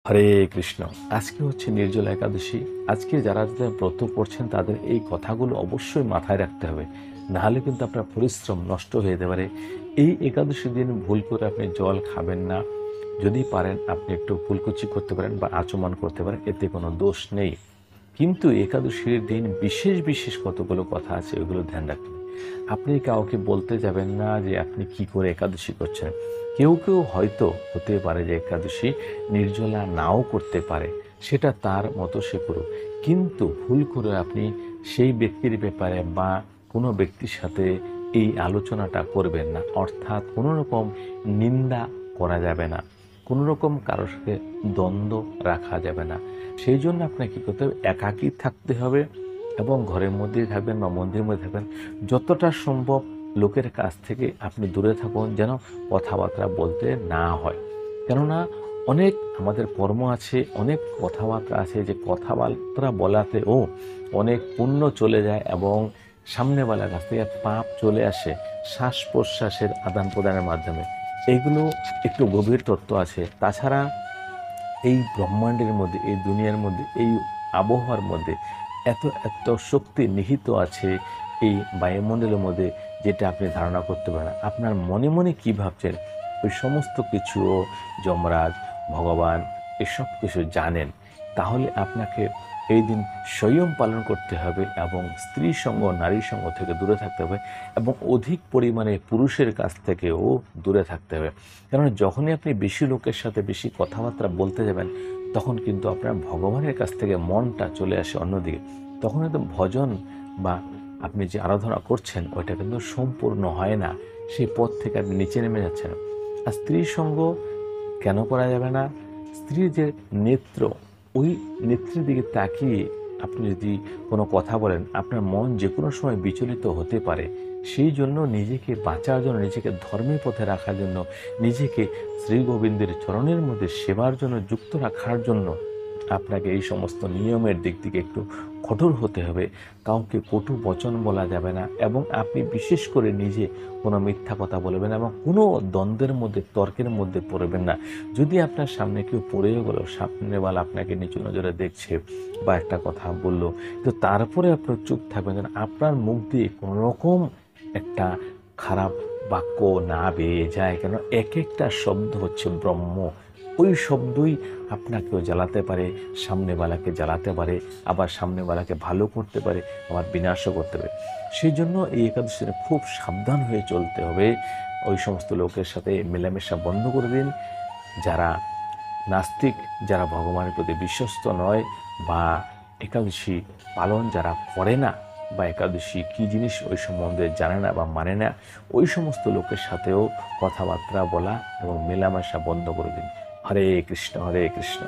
হরে কৃষ্ণ। আজকে হচ্ছে নির্জলা একাদশী। আজকে যারা যারা ব্রত করছেন তাদের এই কথাগুলো অবশ্যই মাথায় রাখতে হবে, নাহলে কিন্তু আপনার পরিশ্রম নষ্ট হয়ে যেতে পারে। এই একাদশী দিন ভুল করে আপনি জল খাবেন না। যদি পারেন আপনি একটু ফুলকুচি করতে পারেন বা আচমন করতে পারেন, এতে কোনো দোষ নেই। কিন্তু একাদশীর দিন বিশেষ বিশেষ কতগুলো কথা আছে, ওইগুলো ধ্যান রাখবেন। আপনি কাউকে বলতে যাবেন না যে আপনি কি করে একাদশী করছেন। কেউ কেউ হয়তো হতে পারে যে একাদশী নির্জলা নাও করতে পারে, সেটা তার মতো সে করুক। কিন্তু ভুল করে আপনি সেই ব্যক্তির ব্যাপারে বা কোনো ব্যক্তির সাথে এই আলোচনাটা করবেন না। অর্থাৎ কোনো রকম নিন্দা করা যাবে না, কোনো রকম কারোর সাথে দ্বন্দ্ব রাখা যাবে না। সেই জন্য আপনাকে কী করতে হবে, একাকী থাকতে হবে এবং ঘরের মধ্যেই থাকবেন বা মন্দিরের মধ্যে থাকবেন। যতটা সম্ভব লোকের কাছ থেকে আপনি দূরে থাকুন, যেন কথাবার্তা বলতে না হয়। কেননা অনেক আমাদের কর্ম আছে, অনেক কথাবার্তা আছে যে কথাবার্তা বলাতেও অনেক পুণ্য চলে যায় এবং সামনেওয়ালার কাছ থেকে পাপ চলে আসে শ্বাস প্রশ্বাসের আদান প্রদানের মাধ্যমে। এইগুলো একটু গভীর তত্ত্ব আছে। তাছাড়া এই ব্রহ্মাণ্ডের মধ্যে, এই দুনিয়ার মধ্যে, এই আবহাওয়ার মধ্যে এত এত শক্তি নিহিত আছে এই বায়ুমণ্ডলের মধ্যে, যেটা আপনি ধারণা করতে পারেন। আপনার মনে মনে কী ভাবছেন ওই সমস্ত কিছুও যমরাজ, ভগবান এসব কিছু জানেন। তাহলে আপনাকে এই দিন সংযম পালন করতে হবে এবং স্ত্রী সঙ্গ, নারী সঙ্গ থেকে দূরে থাকতে হবে এবং অধিক পরিমাণে পুরুষের কাছ থেকেও দূরে থাকতে হবে। কারণ যখনই আপনি বেশি লোকের সাথে বেশি কথাবার্তা বলতে যাবেন, তখন কিন্তু আপনার ভগবানের কাছ থেকে মনটা চলে আসে অন্যদিকে। তখন একদম ভজন বা আপনি যে আরাধনা করছেন ওইটা কিন্তু সম্পূর্ণ হয় না, সেই পথ থেকে আপনি নিচে নেমে যাচ্ছেন। আর স্ত্রী সঙ্গ কেন করা যাবে না? স্ত্রীর যে নেত্র, ওই নেত্রের দিকে তাকিয়ে আপনি যদি কোনো কথা বলেন, আপনার মন যে কোনো সময় বিচলিত হতে পারে। সেই জন্য নিজেকে বাঁচার জন্য, নিজেকে ধর্মের পথে রাখার জন্য, নিজেকে শ্রী গোবিন্দের চরণের মধ্যে সেবার জন্য যুক্ত রাখার জন্য আপনাকে এই সমস্ত নিয়মের দিক থেকে একটু কঠোর হতে হবে। কাউকে কটু বচন বলা যাবে না এবং আপনি বিশেষ করে নিজে কোনো মিথ্যা কথা বলবেন এবং কোনো দ্বন্দ্বের মধ্যে, তর্কের মধ্যে পড়বেন না। যদি আপনার সামনে কেউ পড়েও গেল, সামনেওয়ালা আপনাকে নিচু নজরে দেখছে বা একটা কথা বলল, তো তারপরে আপনার চুপ থাকবেন, যেন আপনার মুখ দিয়ে কোনো রকম একটা খারাপ বাক্য না বেরিয়ে যায়। কেন এক একটা শব্দ হচ্ছে ব্রহ্ম। ওই শব্দই আপনাকেও জ্বালাতে পারে, সামনেওয়ালাকে জ্বালাতে পারে, আবার সামনেওয়ালাকে ভালো করতে পারে, আবার বিনাশও করতে পারে। সেই জন্য এই একাদশীতে খুব সাবধান হয়ে চলতে হবে। ওই সমস্ত লোকের সাথে মেলামেশা বন্ধ করে দিন। যারা নাস্তিক, যারা ভগবানের প্রতি বিশ্বস্ত নয় বা একাদশী পালন যারা করে না বা একাদশী কী জিনিস ওই সম্বন্ধে জানে না বা মানে না, ওই সমস্ত লোকের সাথেও কথাবার্তা বলা এবং মেলামেশা বন্ধ করে দিন। হরে কৃষ্ণ, হরে কৃষ্ণ।